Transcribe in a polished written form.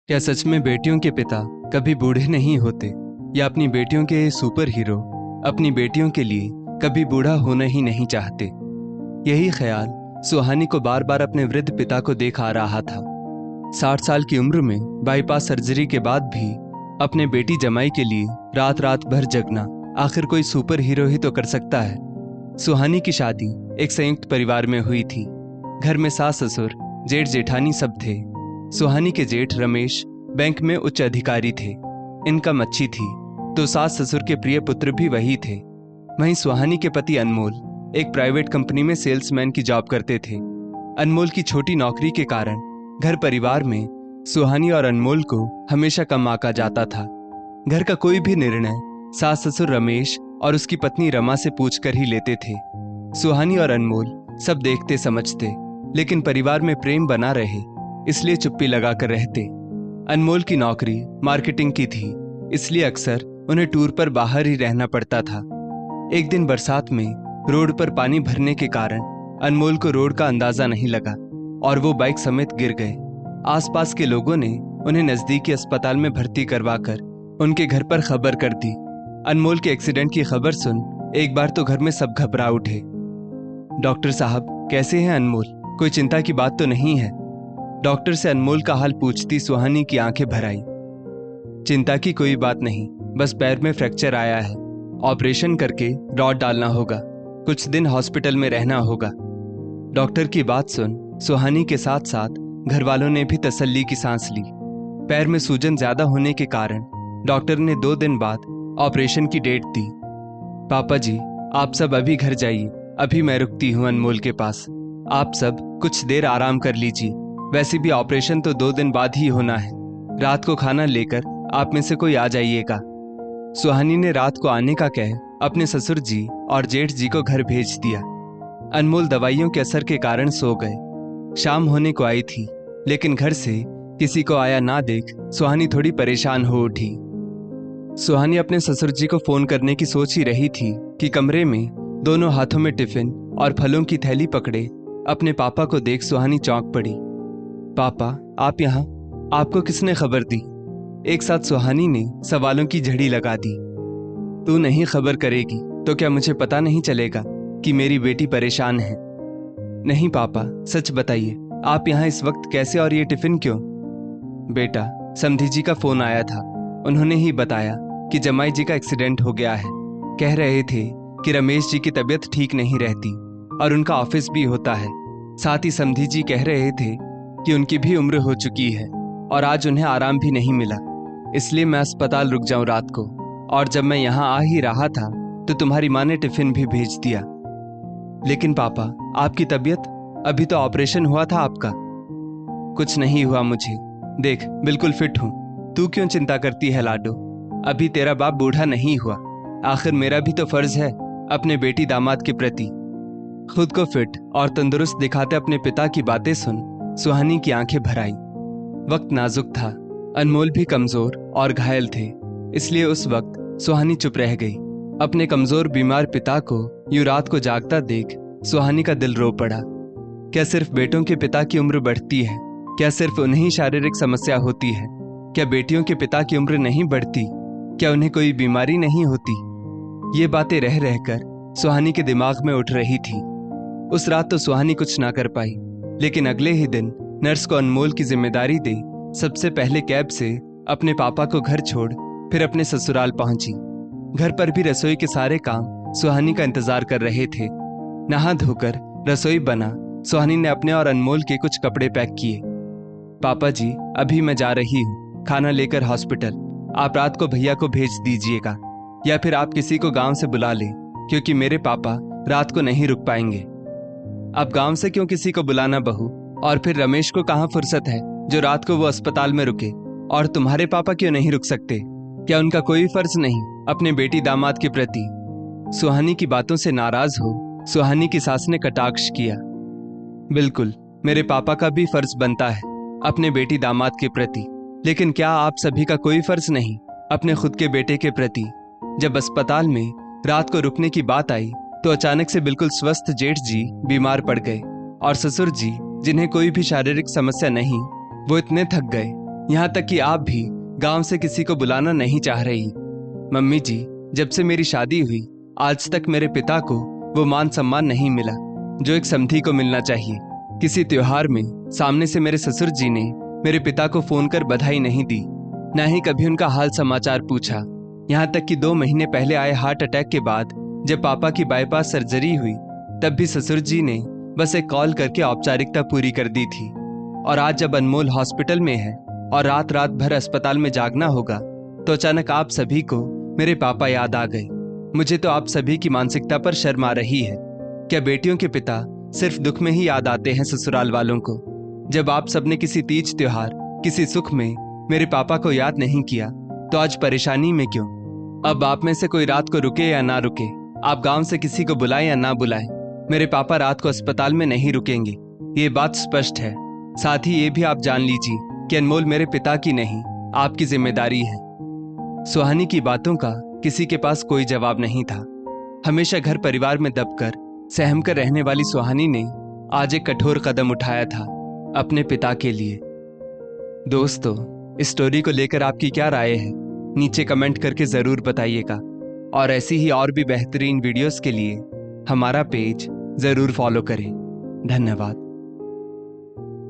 क्या सच में बेटियों के पिता कभी बूढ़े नहीं होते, या अपनी बेटियों के सुपर हीरो अपनी बेटियों के लिए कभी बूढ़ा होना ही नहीं चाहते? यही ख्याल सुहानी को बार बार अपने वृद्ध पिता को देख आ रहा था। 60 साल की उम्र में बाईपास सर्जरी के बाद भी अपने बेटी जमाई के लिए रात रात भर जगना आखिर कोई सुपर हीरो ही तो कर सकता है। सुहानी की शादी एक संयुक्त परिवार में हुई थी। घर में सास ससुर जेठ जेठानी सब थे। सुहानी के जेठ रमेश बैंक में उच्च अधिकारी थे। इनकम अच्छी थी तो सास ससुर के प्रिय पुत्र भी वही थे। वहीं सुहानी के पति अनमोल एक प्राइवेट कंपनी में सेल्समैन की जॉब करते थे। अनमोल की छोटी नौकरी के कारण घर परिवार में सुहानी और अनमोल को हमेशा कम आका जाता था। घर का कोई भी निर्णय सास ससुर रमेश और उसकी पत्नी रमा से पूछकर ही लेते थे। सुहानी और अनमोल सब देखते समझते, लेकिन परिवार में प्रेम बना रहे इसलिए चुप्पी लगाकर रहते। अनमोल की नौकरी मार्केटिंग की थी, इसलिए अक्सर उन्हें टूर पर बाहर ही रहना पड़ता था। एक दिन बरसात में रोड पर पानी भरने के कारण अनमोल को रोड का अंदाजा नहीं लगा और वो बाइक समेत गिर गए। आसपास के लोगों ने उन्हें नजदीकी अस्पताल में भर्ती करवाकर उनके घर पर खबर कर दी। अनमोल के एक्सीडेंट की खबर सुन एक बार तो घर में सब घबरा उठे। डॉक्टर साहब, कैसे हैं अनमोल? कोई चिंता की बात तो नहीं है? डॉक्टर से अनमोल का हाल पूछती सुहानी की आंखें भर आई। चिंता की कोई बात नहीं, बस पैर में फ्रैक्चर आया है। ऑपरेशन करके रॉड डालना होगा, कुछ दिन हॉस्पिटल में रहना होगा। डॉक्टर की बात सुन सुहानी के साथ साथ घर वालों ने भी तसल्ली की सांस ली। पैर में सूजन ज्यादा होने के कारण डॉक्टर ने 2 दिन बाद ऑपरेशन की डेट दी। पापा जी, आप सब अभी घर जाइए, अभी मैं रुकती हूँ अनमोल के पास। आप सब कुछ देर आराम कर लीजिए, वैसे भी ऑपरेशन तो 2 दिन बाद ही होना है। रात को खाना लेकर आप में से कोई आ जाइएगा। सुहानी ने रात को आने का कह अपने ससुर जी और जेठ जी को घर भेज दिया। अनमोल दवाइयों के असर के कारण सो गए। शाम होने को आई थी, लेकिन घर से किसी को आया ना देख सुहानी थोड़ी परेशान हो उठी। सुहानी अपने ससुर जी को फोन करने की सोच ही रही थी कि कमरे में दोनों हाथों में टिफिन और फलों की थैली पकड़े अपने पापा को देख सुहानी चौंक पड़ी। पापा, आप यहाँ? आपको किसने खबर दी? एक साथ सुहानी ने सवालों की झड़ी लगा दी। तू नहीं खबर करेगी तो क्या मुझे पता नहीं चलेगा कि मेरी बेटी परेशान है? नहीं पापा, सच बताइए, आप यहाँ इस वक्त कैसे और ये टिफिन क्यों? बेटा, समधी जी का फोन आया था। उन्होंने ही बताया कि जमाई जी का एक्सीडेंट हो गया है। कह रहे थे कि रमेश जी की तबीयत ठीक नहीं रहती और उनका ऑफिस भी होता है। साथ ही समधी जी कह रहे थे कि उनकी भी उम्र हो चुकी है और आज उन्हें आराम भी नहीं मिला, इसलिए मैं अस्पताल रुक जाऊं रात को। और जब मैं यहाँ आ ही रहा था तो तुम्हारी माँ ने टिफिन भी भेज दिया। लेकिन पापा, आपकी तबीयत? अभी तो ऑपरेशन हुआ था आपका। कुछ नहीं हुआ मुझे, देख बिल्कुल फिट हूँ। तू क्यों चिंता करती है लाडो? अभी तेरा बाप बूढ़ा नहीं हुआ। आखिर मेरा भी तो फर्ज है अपने बेटी दामाद के प्रति। खुद को फिट और तंदुरुस्त दिखाते अपने पिता की बातें सुन सुहानी की आंखें भर आई। वक्त नाजुक था, अनमोल भी कमजोर और घायल थे, इसलिए उस वक्त सुहानी चुप रह गई। अपने कमजोर बीमार पिता को यूं रात को जागता देख सुहानी का दिल रो पड़ा। क्या सिर्फ बेटों के पिता की उम्र बढ़ती है? क्या सिर्फ उन्हें ही शारीरिक समस्या होती है? क्या बेटियों के पिता की उम्र नहीं बढ़ती? क्या उन्हें कोई बीमारी नहीं होती? ये बातें रह रहकर सुहानी के दिमाग में उठ रही थी। उस रात तो सुहानी कुछ ना कर पाई, लेकिन अगले ही दिन नर्स को अनमोल की जिम्मेदारी दे सबसे पहले कैब से अपने पापा को घर छोड़ फिर अपने ससुराल पहुंची। घर पर भी रसोई के सारे काम सुहानी का इंतजार कर रहे थे। नहा धोकर रसोई बना, सुहानी ने अपने और अनमोल के कुछ कपड़े पैक किए। पापा जी, अभी मैं जा रही हूँ खाना लेकर हॉस्पिटल। आप रात को भैया को भेज दीजिएगा, या फिर आप किसी को गांव से बुला लें, क्योंकि मेरे पापा रात को नहीं रुक पाएंगे। अब गांव से क्यों किसी को बुलाना बहू? और फिर रमेश को कहाँ फुर्सत है जो रात को वो अस्पताल में रुके? और तुम्हारे पापा क्यों नहीं रुक सकते? क्या उनका कोई फर्ज नहीं अपने बेटी दामाद के प्रति? सुहानी की बातों से नाराज हो सुहानी की सास ने कटाक्ष किया। बिल्कुल, मेरे पापा का भी फर्ज बनता है अपने बेटी दामाद के प्रति, लेकिन क्या आप सभी का कोई फर्ज नहीं अपने खुद के बेटे के प्रति? जब अस्पताल में रात को रुकने की बात आई तो अचानक से बिल्कुल स्वस्थ जेठ जी बीमार पड़ गए और ससुर जी, जिन्हें कोई भी शारीरिक समस्या नहीं, वो इतने थक गए यहाँ तक कि आप भी गांव से किसी को बुलाना नहीं चाह रही। मम्मी जी, जब से मेरी शादी हुई आज तक मेरे पिता को वो मान सम्मान नहीं मिला जो एक समधी को मिलना चाहिए। किसी त्योहार में सामने से मेरे ससुर जी ने मेरे पिता को फोन कर बधाई नहीं दी, न ही कभी उनका हाल समाचार पूछा। यहाँ तक कि 2 महीने पहले आए हार्ट अटैक के बाद जब पापा की बाईपास सर्जरी हुई तब भी ससुर जी ने बस एक कॉल करके औपचारिकता पूरी कर दी थी। और आज जब अनमोल हॉस्पिटल में है और रात रात भर अस्पताल में जागना होगा तो अचानक आप सभी को मेरे पापा याद आ गए। मुझे तो आप सभी की मानसिकता पर शर्म आ रही है। क्या बेटियों के पिता सिर्फ दुख में ही याद आते हैं ससुराल वालों को? जब आप सबने किसी तीज त्योहार, किसी सुख में मेरे पापा को याद नहीं किया तो आज परेशानी में क्यों? अब आप में से कोई रात को रुके या ना रुके, आप गांव से किसी को बुलाएं या ना बुलाएं, मेरे पापा रात को अस्पताल में नहीं रुकेंगे, ये बात स्पष्ट है। साथ ही ये भी आप जान लीजिए कि अनमोल मेरे पिता की नहीं, आपकी जिम्मेदारी है। सुहानी की बातों का किसी के पास कोई जवाब नहीं था। हमेशा घर परिवार में दबकर सहम कर रहने वाली सुहानी ने आज एक कठोर कदम उठाया था अपने पिता के लिए। दोस्तों, इस स्टोरी को लेकर आपकी क्या राय है नीचे कमेंट करके जरूर बताइएगा। और ऐसी ही और भी बेहतरीन वीडियोस के लिए हमारा पेज जरूर फॉलो करें। धन्यवाद।